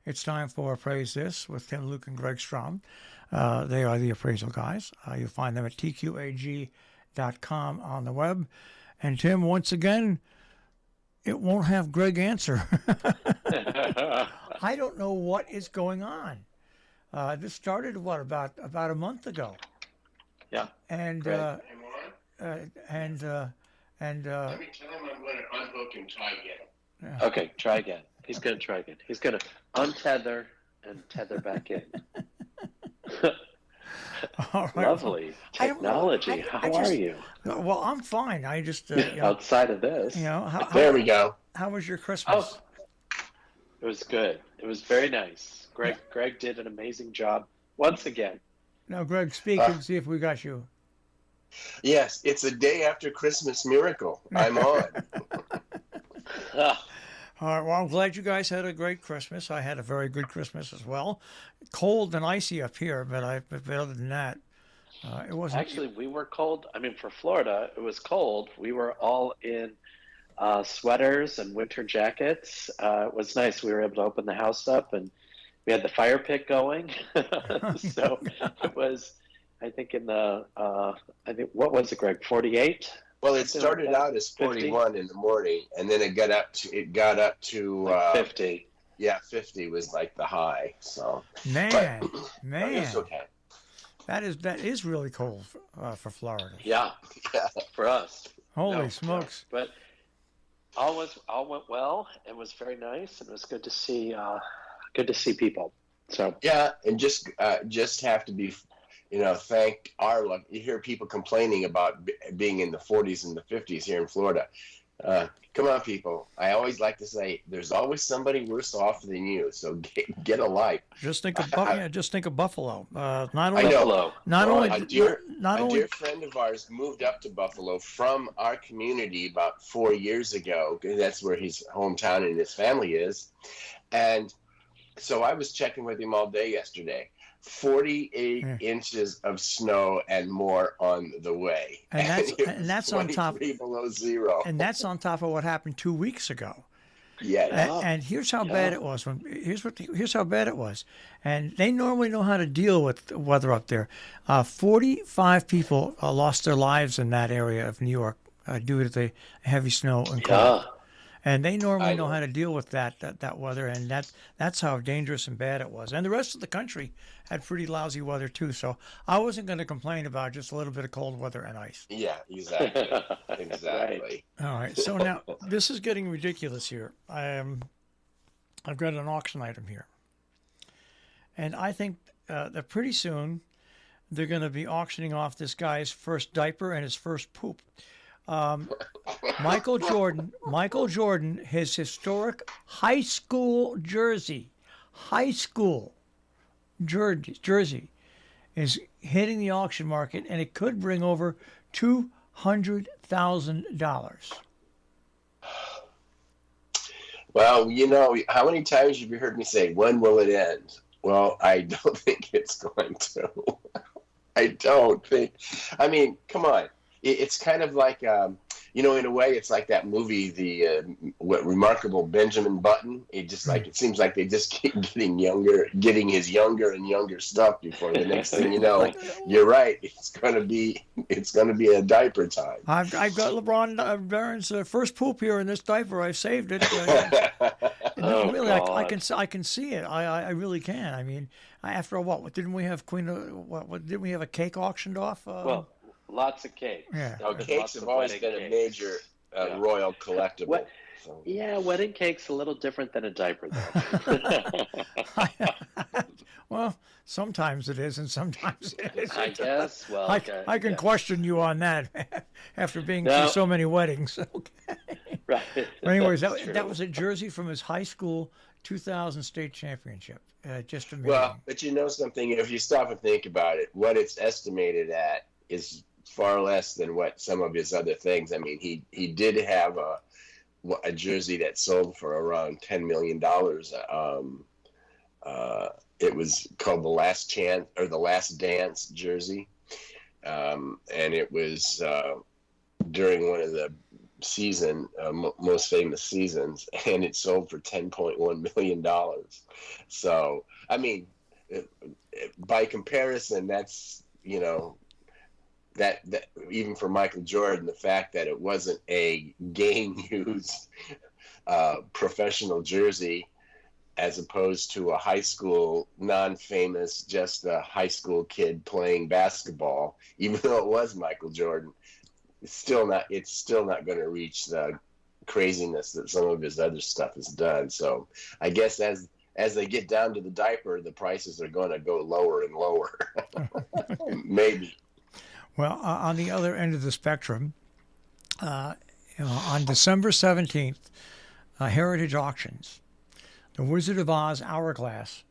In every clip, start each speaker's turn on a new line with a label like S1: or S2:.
S1: It's time for Appraise This with Tim, Luke, and Greg Strom. They are the appraisal guys. You'll find them at tqag.com on the web. And Tim, once again, it won't have Greg answer. I don't know what is going on. This started, about a month ago.
S2: Yeah.
S1: And,
S3: Great.
S1: and
S3: Let me tell him I'm going to unhook and try again.
S2: Okay, try again. He's going to try again. He's going to untether and tether back in.
S1: All right.
S2: Lovely technology. How are you?
S1: Well, I'm fine. I just
S2: outside of this.
S3: There we go.
S1: How was your Christmas?
S2: Oh, it was good. It was very nice. Greg did an amazing job once again.
S1: Now, Greg, speak and see if we got you.
S3: Yes, it's a day after Christmas miracle. I'm on.
S1: All right, well, I'm glad you guys had a great Christmas. I had a very good Christmas as well. Cold and icy up here, but other than that, it wasn't.
S2: Actually, we were cold. I mean, for Florida, it was cold. We were all in sweaters and winter jackets. It was nice. We were able to open the house up, and we had the fire pit going. So it was, I think, what was it, Greg? 48?
S3: Well, it started out as 41 in the morning, and then it got up to
S2: like 50.
S3: Yeah, 50 was like the high. So
S1: man,
S3: it's okay.
S1: That is really cold for Florida.
S2: Yeah, for us.
S1: Holy smokes!
S2: But all went well. It was very nice, and it was good to see people. So
S3: yeah, and just have to be. Thank our luck. You hear people complaining about being in the 40s and the 50s here in Florida. Come on, people. I always like to say there's always somebody worse off than you. So get a life.
S1: Just think of Buffalo. Not only
S3: a dear friend of ours moved up to Buffalo from our community about 4 years ago. That's where his hometown and his family is. And so I was checking with him all day yesterday. 48 inches of snow and more on the way.
S1: And that's on top
S3: below zero.
S1: And that's on top of what happened 2 weeks ago.
S3: Yeah.
S1: And here's how bad it was. Here's how bad it was. And they normally know how to deal with the weather up there. 45 people lost their lives in that area of New York due to the heavy snow and cold. And they normally know how to deal with that weather, and that's how dangerous and bad it was. And the rest of the country had pretty lousy weather too. So I wasn't going to complain about just a little bit of cold weather and ice.
S3: Yeah, exactly. Exactly.
S1: All right. So now this is getting ridiculous here. I've got an auction item here, and I think that pretty soon they're going to be auctioning off this guy's first diaper and his first poop. Michael Jordan, his historic high school jersey is hitting the auction market, and it could bring over $200,000.
S3: Well, how many times have you heard me say, when will it end? Well, I don't think it's going to. I don't think. I mean, come on. It's kind of like, in a way, it's like that movie, the Remarkable Benjamin Button. It seems like they just keep getting his younger and younger stuff before the next thing you know. You're right. It's gonna be a diaper time.
S1: I've got LeBron Barron's first poop here in this diaper. I saved it. Really, I can see it. I really can. I mean, after a what? Didn't we have didn't we have a cake auctioned off?
S2: Lots of cakes.
S1: Yeah.
S3: Cakes have always been a major royal collectible.
S2: Wedding cake's a little different than a diaper, though.
S1: Well, sometimes it is, and sometimes it isn't.
S2: I guess. Well,
S1: I can question you on that after being through so many weddings. Okay.
S2: Right.
S1: But anyways, that was a jersey from his high school 2000 state championship. Just amazing.
S3: Well, but you know something, if you stop and think about it, what it's estimated at is far less than what some of his other things. I mean, he did have a jersey that sold for around $10 million. It was called the Last Chance or the Last Dance jersey, and it was during one of the season, most famous seasons, and it sold for $10.1 million. So, I mean, by comparison, that's, that even for Michael Jordan, the fact that it wasn't a game used professional jersey as opposed to a high school non-famous, just a high school kid playing basketball, even though it was Michael Jordan, it's still not going to reach the craziness that some of his other stuff has done. So I guess as they get down to the diaper, the prices are going to go lower and lower. Maybe.
S1: Well, on the other end of the spectrum, on December 17th, Heritage Auctions, the Wizard of Oz Hourglass,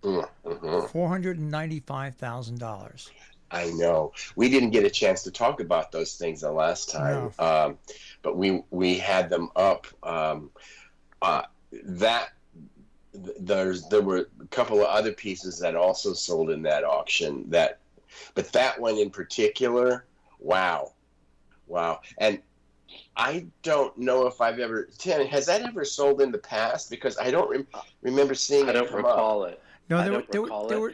S1: $495,000.
S3: I know. We didn't get a chance to talk about those things the last time,
S1: No.
S3: but we had them up. There were a couple of other pieces that also sold in that auction. But that one in particular, wow. And I don't know if I've ever. Tim, has that ever sold in the past? Because I don't remember seeing it.
S2: I don't
S3: come
S2: recall
S3: up.
S2: it.
S1: No,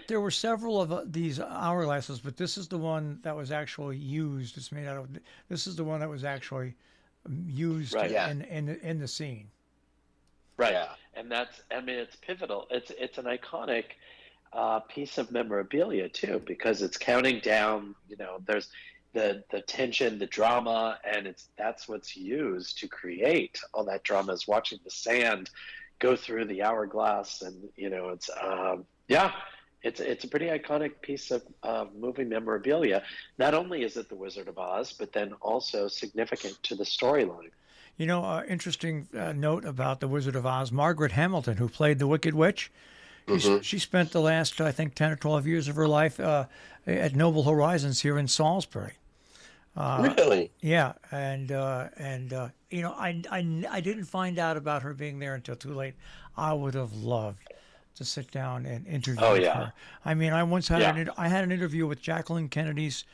S1: there were several of these hourglasses, but this is the one that was actually used. It's made out of. This is the one that was actually used
S2: Right.
S1: in the scene.
S2: Right.
S3: Yeah.
S2: And it's pivotal. It's an iconic piece of memorabilia too, because it's counting down. There's the tension, the drama, and that's what's used to create all that drama, is watching the sand go through the hourglass, and it's a pretty iconic piece of movie memorabilia. Not only is it the Wizard of Oz, but then also significant to the storyline.
S1: Interesting note about the Wizard of Oz. Margaret Hamilton, who played the Wicked Witch, she spent the last, I think, 10 or 12 years of her life at Noble Horizons here in Salisbury.
S3: Really?
S1: Yeah, and I didn't find out about her being there until too late. I would have loved to sit down and interview her. I mean, I once had I had an interview with Jacqueline Kennedy's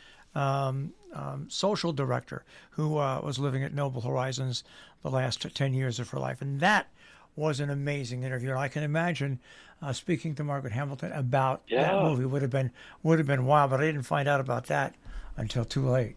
S1: social director, who was living at Noble Horizons the last 10 years of her life, and that was an amazing interview. And I can imagine speaking to Margaret Hamilton about that movie would have been wild, but I didn't find out about that until too late.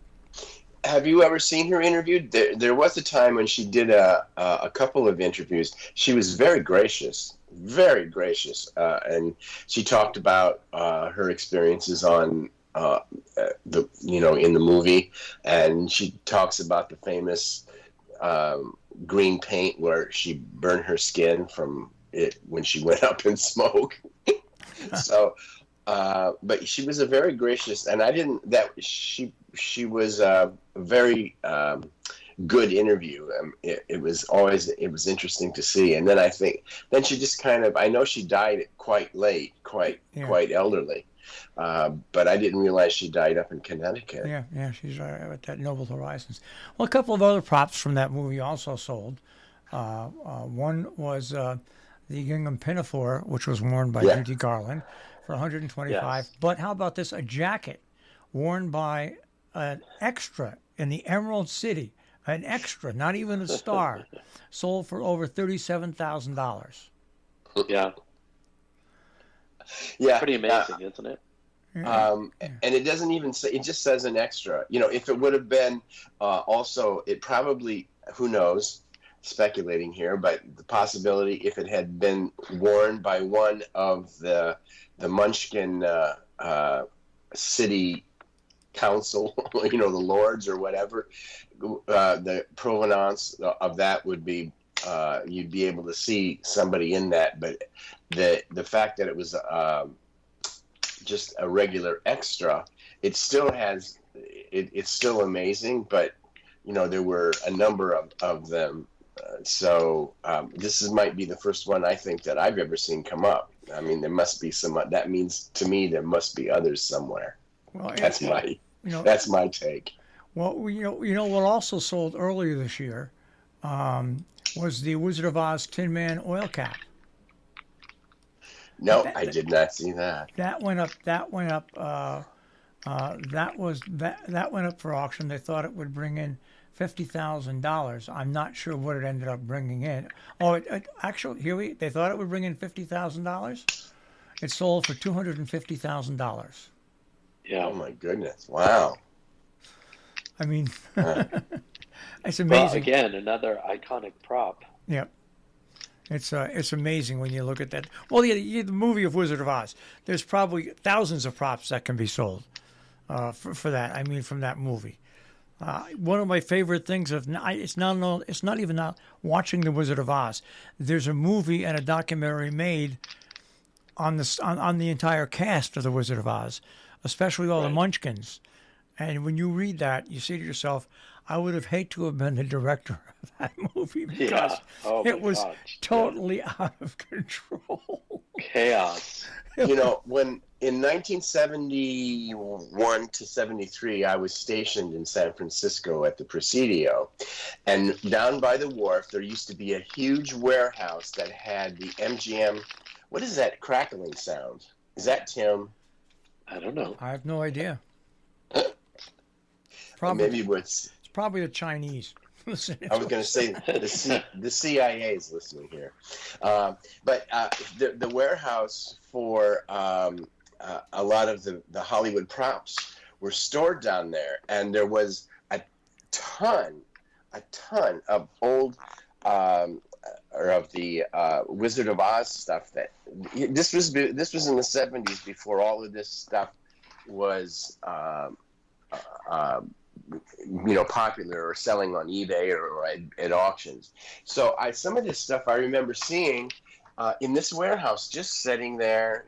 S3: Have you ever seen her interviewed? There was a time when she did a couple of interviews. She was very gracious, and she talked about her experiences on in the movie, and she talks about the famous green paint where she burned her skin from it when she went up in smoke. So. But she was a very gracious, and she was a very good interview. It was interesting to see. And then she just I know she died quite late, quite elderly. But I didn't realize she died up in Connecticut.
S1: Yeah, she's at that Noble Horizons. Well, a couple of other props from that movie also sold. One was the gingham pinafore, which was worn by Judy Garland, for $125.
S2: Yes.
S1: But how about this? A jacket worn by an extra in the Emerald City, an extra, not even a star, sold for over $37,000.
S3: Yeah.
S2: Pretty amazing, isn't it?
S3: And it doesn't even say, it just says an extra. If it would have been also, it probably, who knows, speculating here, but the possibility if it had been worn by one of the Munchkin city council, the lords or whatever, the provenance of that would be, you'd be able to see somebody in that. But the fact that it was just a regular extra, it still has, it's still amazing, but there were a number of them. So this might be the first one I think that I've ever seen come up. I mean, there must be some. That means to me there must be others somewhere. Well, that's my take.
S1: Well, what also sold earlier this year was the Wizard of Oz Tin Man oil cap.
S3: No, I did not see that.
S1: That went up. That went up for auction. They thought it would bring in $50,000. I'm not sure what it ended up bringing in. Oh, actually, they thought it would bring in $50,000. It sold for $250,000.
S2: Yeah.
S3: Oh my goodness! Wow.
S1: I mean,
S3: Uh,
S1: it's
S2: Well,
S1: amazing.
S2: again, another iconic prop.
S1: Yeah, it's amazing when you look at that. Well, the movie of Wizard of Oz. There's probably thousands of props that can be sold for that. I mean, from that movie. One of my favorite things it's not even not watching the Wizard of Oz. There's a movie and a documentary made on on the entire cast of the Wizard of Oz, especially all the
S2: Right.
S1: Munchkins. And when you read that, you say to yourself, I would have hate to have been the director of that movie because
S2: Yeah. Oh my
S1: it was
S2: God. Yeah.
S1: totally out of control.
S2: Chaos.
S3: when in 1971 to 73, I was stationed in San Francisco at the Presidio, and down by the wharf, there used to be a huge warehouse that had the MGM. What is that crackling sound? Is that Tim?
S2: I don't know.
S1: I have no idea.
S3: Maybe
S1: It's probably the Chinese. Listen,
S3: I was going to say the CIA is listening here, but the warehouse for a lot of the Hollywood props were stored down there, and there was a ton of old or of the Wizard of Oz stuff. That this was in the 70s, before all of this stuff was. Popular or selling on eBay or at auctions. So some of this stuff I remember seeing in this warehouse, just sitting there,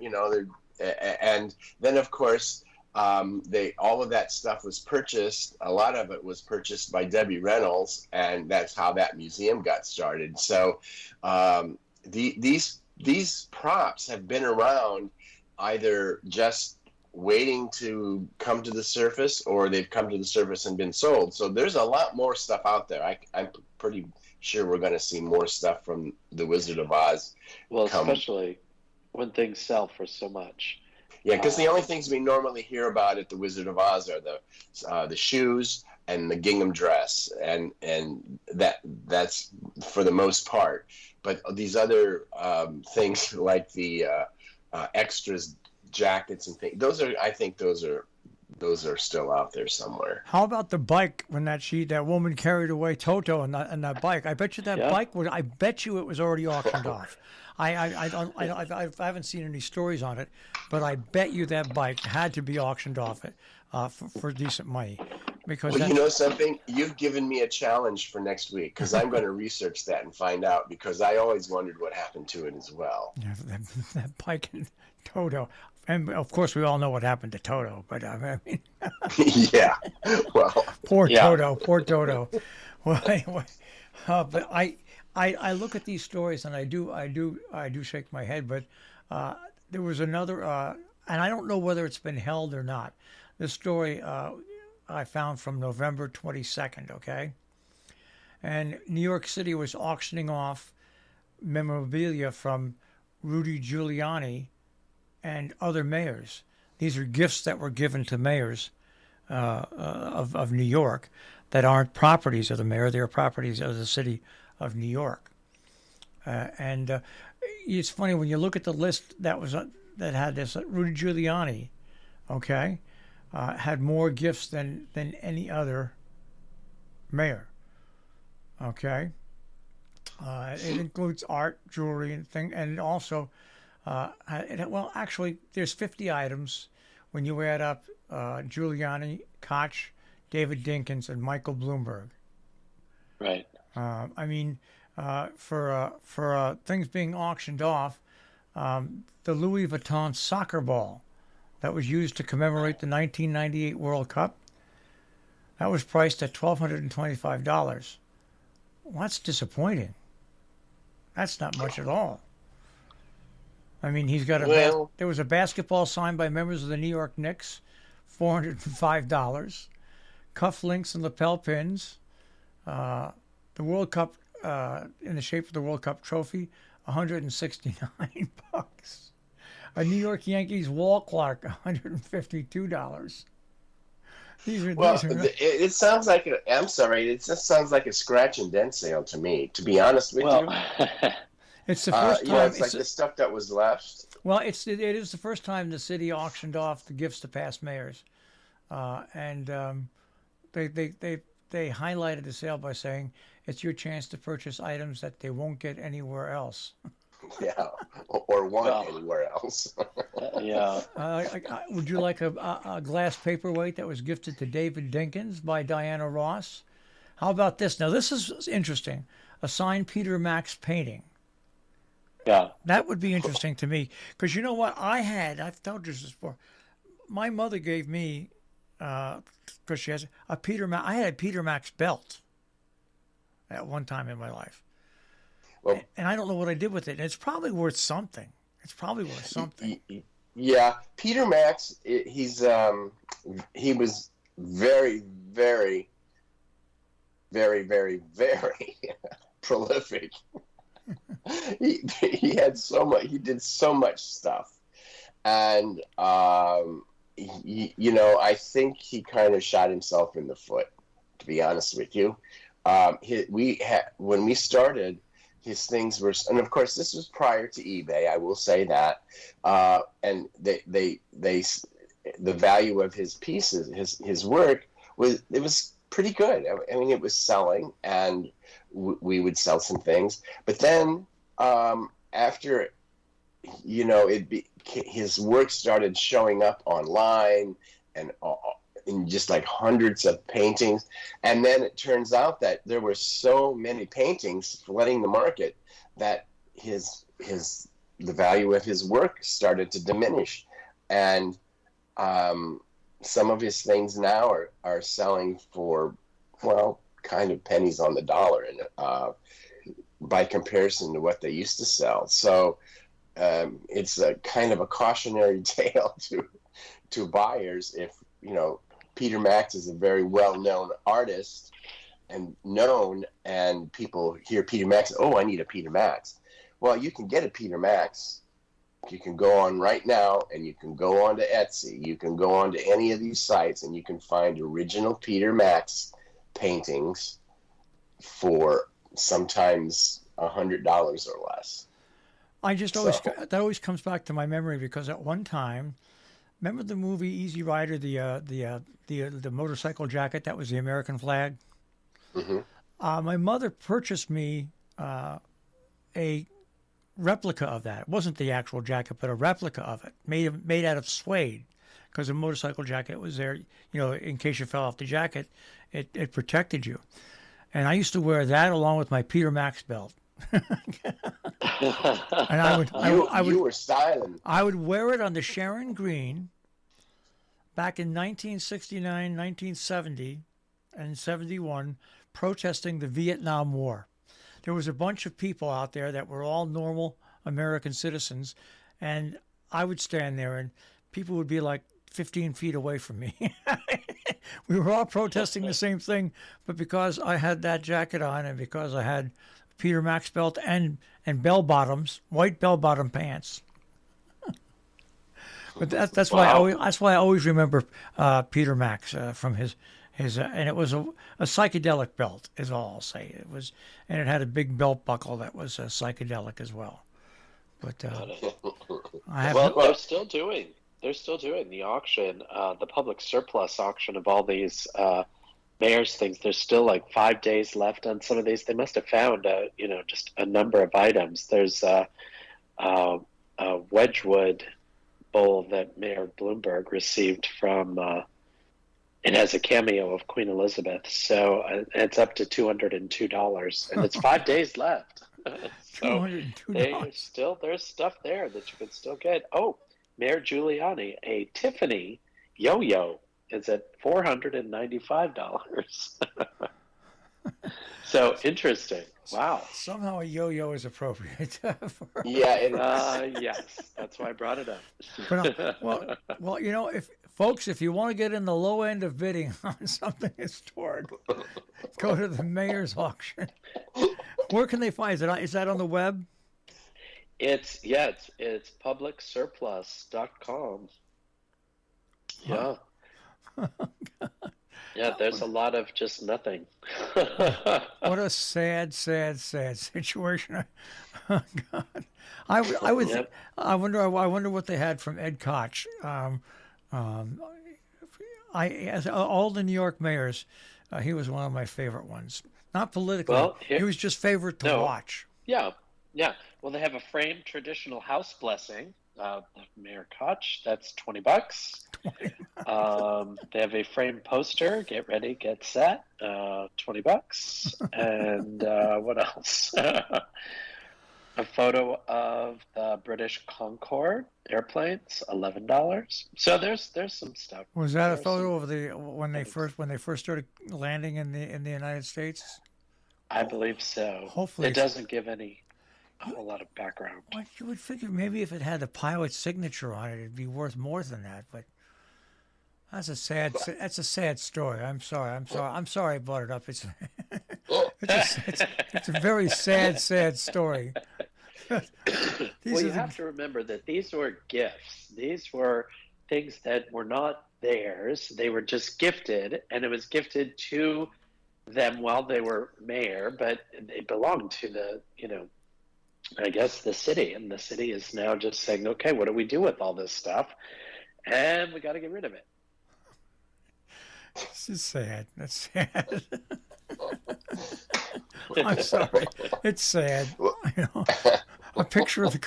S3: and then of course all of that stuff was purchased. A lot of it was purchased by Debbie Reynolds, and that's how that museum got started. So these props have been around, either just waiting to come to the surface, or they've come to the surface and been sold. So there's a lot more stuff out there. I'm pretty sure we're going to see more stuff from the Wizard of Oz.
S2: Well, especially when things sell for so much.
S3: Yeah, because the only things we normally hear about at the Wizard of Oz are the shoes and the gingham dress, and that's for the most part. But these other things like the extras, jackets and things, I think those are still out there somewhere.
S1: How about the bike when that woman carried away Toto and that bike? I bet you that bike was. I bet you it was already auctioned off. I haven't seen any stories on it, but I bet you that bike had to be auctioned off for decent money. Because
S3: you know something, you've given me a challenge for next week, because I'm going to research that and find out, because I always wondered what happened to it as well.
S1: Yeah, that bike and Toto. And of course, we all know what happened to Toto, but I mean,
S3: yeah, well,
S1: poor Toto. Well, anyway, but I look at these stories and I do shake my head. But there was another, and I don't know whether it's been held or not. This story I found from November 22nd. Okay, and New York City was auctioning off memorabilia from Rudy Giuliani and other mayors. These are gifts that were given to mayors of New York that aren't properties of the mayor. They are properties of the city of New York. And it's funny when you look at the list that had this. Rudy Giuliani, okay, had more gifts than any other mayor. Okay, it includes art, jewelry, and also. Actually, there's 50 items when you add up Giuliani, Koch, David Dinkins, and Michael Bloomberg.
S2: Right.
S1: I mean, for things being auctioned off, the Louis Vuitton soccer ball that was used to commemorate the 1998 World Cup, that was priced at $1,225. Well, that's disappointing. That's not much at all. I mean, he's got there was a basketball signed by members of the New York Knicks, $405. Cufflinks and lapel pins. The World Cup, in the shape of the World Cup trophy, $169. A New York Yankees wall clock, $152.
S3: Well,
S1: these are
S3: it sounds like I'm sorry. It just sounds like a scratch and dent sale to me. To be honest with
S2: Well,
S3: you,
S1: it's the first
S3: you know,
S1: time
S3: it's like the stuff that was left.
S1: well it is the first time the city auctioned off the gifts to past mayors, and they they they they highlighted the sale by saying it's your chance to purchase items that they won't get anywhere else.
S3: Yeah, or want
S2: well,
S3: anywhere else.
S2: yeah.
S1: Would you like a glass paperweight that was gifted to David Dinkins by Diana Ross? How about this? Now, this is interesting. A signed Peter Max painting.
S2: Yeah.
S1: That would be interesting to me because you know what? I've told you this before. My mother gave me, because she has a Peter Max, I had a Peter Max belt at one time in my life.
S3: Well,
S1: And I don't know what I did with it. It's probably worth something. It's probably worth something.
S3: yeah, Peter Max. He was very, very, very, very, very prolific. He had so much. He did so much stuff, and you know, I think he kind of shot himself in the foot. To be honest with you, when we started, his things were, and of course this was prior to eBay. I will say that, and the value of his pieces, his work was pretty good. I mean, it was selling, and we would sell some things. But then after, you know, his work started showing up online and in just like hundreds of paintings. And then it turns out that there were so many paintings flooding the market that the value of his work started to diminish. And some of his things now are selling for, well, kind of pennies on the dollar, and by comparison to what they used to sell. So it's a kind of a cautionary tale to buyers. If, you know, Peter Max is a very well-known artist and people hear Peter Max, oh, I need a Peter Max. Well, you can get a Peter Max. You can go on right now, and you can go on to Etsy. You can go on to any of these sites, and you can find original Peter Max paintings for sometimes $100 or less.
S1: That always comes back to my memory because at one time, remember the movie Easy Rider, the motorcycle jacket that was the American flag?
S3: Mm-hmm.
S1: My mother purchased me a replica of that. It wasn't the actual jacket, but a replica of it, made out of suede, because the motorcycle jacket was there. You know, in case you fell off the jacket, it protected you. And I used to wear that along with my Peter Max belt. And
S3: you were styling.
S1: I would wear it on the Sharon Green back in 1969, 1970, and 71, protesting the Vietnam War. There was a bunch of people out there that were all normal American citizens, and I would stand there, and people would be like 15 feet away from me. We were all protesting the same thing, but because I had that jacket on and because I had Peter Max belt and bell bottoms, white bell bottom pants. But that's why I always remember Peter Max from his and it was a psychedelic belt is all I'll say. It was, and it had a big belt buckle that was psychedelic as well. But I have
S2: they're still doing the auction, the public surplus auction of all these mayor's things. There's still like 5 days left on some of these. They must have found just a number of items. There's a Wedgwood bowl that Mayor Bloomberg received from. It has a cameo of Queen Elizabeth, so it's up to $202, and it's 5 days left. So there's stuff there that you can still get. Oh, Mayor Giuliani, a Tiffany yo-yo is at $495. So interesting. Wow.
S1: Somehow a yo-yo is appropriate.
S3: Yeah, it
S2: yes, that's why I brought it up.
S1: But, well, you know, if you want to get in the low end of bidding on something historic, go to the mayor's auction. Where can they find it? Is that on the web?
S2: It's publicsurplus.com. Yeah. Yeah, there's a lot of just nothing.
S1: What a sad, sad, sad situation. Oh, God. I would think,
S2: Yep.
S1: I wonder what they had from Ed Koch. Um, as all the New York mayors, he was one of my favorite ones. Not politically,
S2: Well,
S1: he
S2: here,
S1: was just favorite to
S2: no,
S1: watch.
S2: yeah, yeah. Well, they have a framed traditional house blessing. Mayor Koch, that's $20. They have a framed poster. Get ready, get set. $20. And what else? A photo of the British Concorde airplanes, $11. So there's some stuff.
S1: Was that a
S2: There's some
S1: photo of the
S2: things.
S1: when they first started landing in the United States?
S2: I believe so.
S1: Hopefully,
S2: It
S1: it's.
S2: doesn't give any a whole lot of background.
S1: Well, you would figure maybe if it had the pilot's signature on it, it'd be worth more than that. But that's a sad story. I'm sorry I brought it up. It's a very sad, sad story.
S2: Well,
S1: These are
S2: you have
S1: the,
S2: to remember that these were gifts. These were things that were not theirs. They were just gifted, and it was gifted to them while they were mayor, but they belonged to I guess the city, and the city is now just saying, okay, what do we do with all this stuff? And we got to get rid of it.
S1: this is sad. That's sad. I'm sorry. It's sad. You know, a picture of the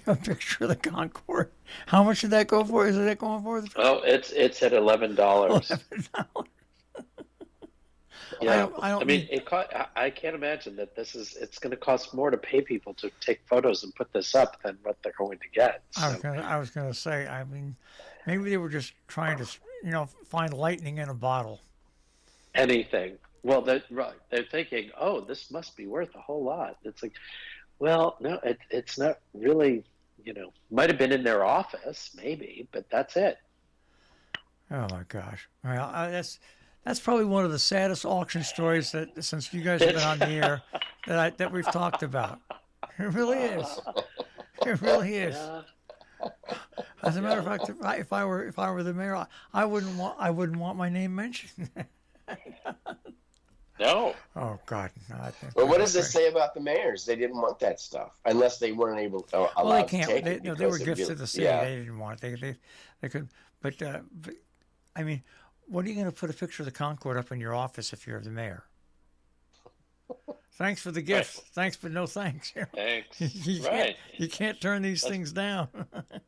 S1: a picture of the Concorde. How much did that go for? Is that going for?
S2: Oh, it's at $11.
S1: $11.
S2: Yeah,
S1: I don't
S2: I mean,
S1: need.
S2: I can't imagine that it's going to cost more to pay people to take photos and put this up than what they're going to get. So
S1: I was gonna say. I mean, maybe they were just trying to, find lightning in a bottle.
S2: anything. Well, right. They're thinking, oh, this must be worth a whole lot. It's like, well, no, it's not really. Might have been in their office, maybe, but that's it.
S1: Oh my gosh! Well, that's probably one of the saddest auction stories that since you guys have been on the air that we've talked about. It really is. It really is.
S2: Yeah,
S1: As a matter of
S2: yeah.
S1: fact, if I were the mayor, I wouldn't want my name mentioned.
S2: No.
S1: Oh God, no, I think
S3: Well, what
S1: that's
S3: does this
S1: great.
S3: say about the mayors? They didn't want that stuff unless they weren't
S1: Well, they
S3: allowed to
S1: can't.
S3: take
S1: They,
S3: it
S1: no, they were
S3: because
S1: gifts to the city.
S3: yeah.
S1: They didn't want it. They could. But I mean, what are you going to put a picture of the Concorde up in your office if you're the mayor? Thanks for the
S2: Right.
S1: gift. Thanks, but no thanks.
S2: Thanks.
S1: You can't.
S2: Right.
S1: You can't turn these
S2: Let's
S1: things down.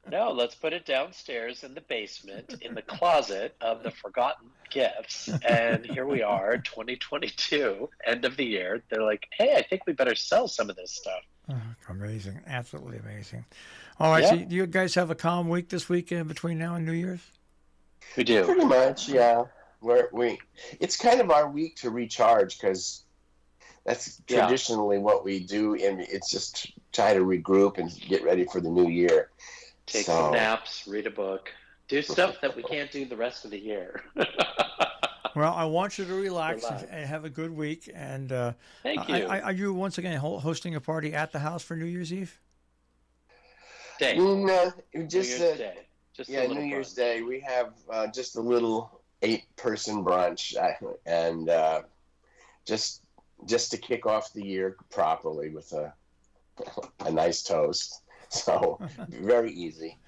S2: No, let's put it downstairs in the basement in the closet of the forgotten gifts. And here we are, 2022, end of the year. They're like, hey, I think we better sell some of this stuff.
S1: Oh, amazing, absolutely amazing. All right, so
S2: Yeah,
S1: you guys have a calm week this weekend between now and New Year's?
S2: we do.
S3: Pretty much, yeah. It's kind of our week to recharge because that's
S2: Yeah.
S3: traditionally what we do, and it's just try to regroup and get ready for the new year.
S2: Take
S3: So,
S2: some naps, read a book, do stuff that we can't do the rest of the year.
S1: Well, I want you to relax
S2: Relax.
S1: and have a good week. And
S2: Thank you.
S1: are you once again hosting a party at the house for New Year's Eve?
S2: Day.
S3: no,
S2: New
S3: just
S2: Year's Day. Just a
S3: yeah,
S2: little
S3: New Year's
S2: brunch.
S3: Day we have just a little 8-person brunch, and just to kick off the year properly with a nice toast. So very easy.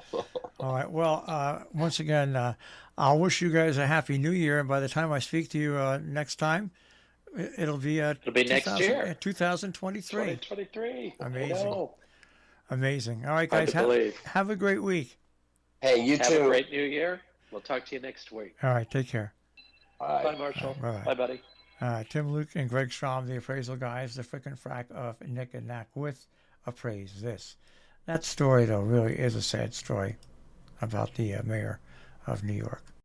S1: All right. Well, once again, I'll wish you guys a happy New Year. And by the time I speak to you next time, it'll be
S2: It'll be next year,
S1: 2023.
S2: 2023. I
S1: Amazing.
S2: know.
S1: Amazing. All right,
S2: Hard
S1: guys.
S2: to believe.
S1: Have a great week.
S3: Hey, you
S2: Have a
S3: too.
S2: great new year. We'll talk to you next week.
S1: All right. Take care.
S3: Bye.
S2: Bye, Marshall.
S1: Bye-bye.
S2: Bye, buddy.
S1: Tim Luke and Greg Strom, the appraisal guys, the frickin' frack of Nick and Knack with Appraise This. That story, though, really is a sad story about the mayor of New York.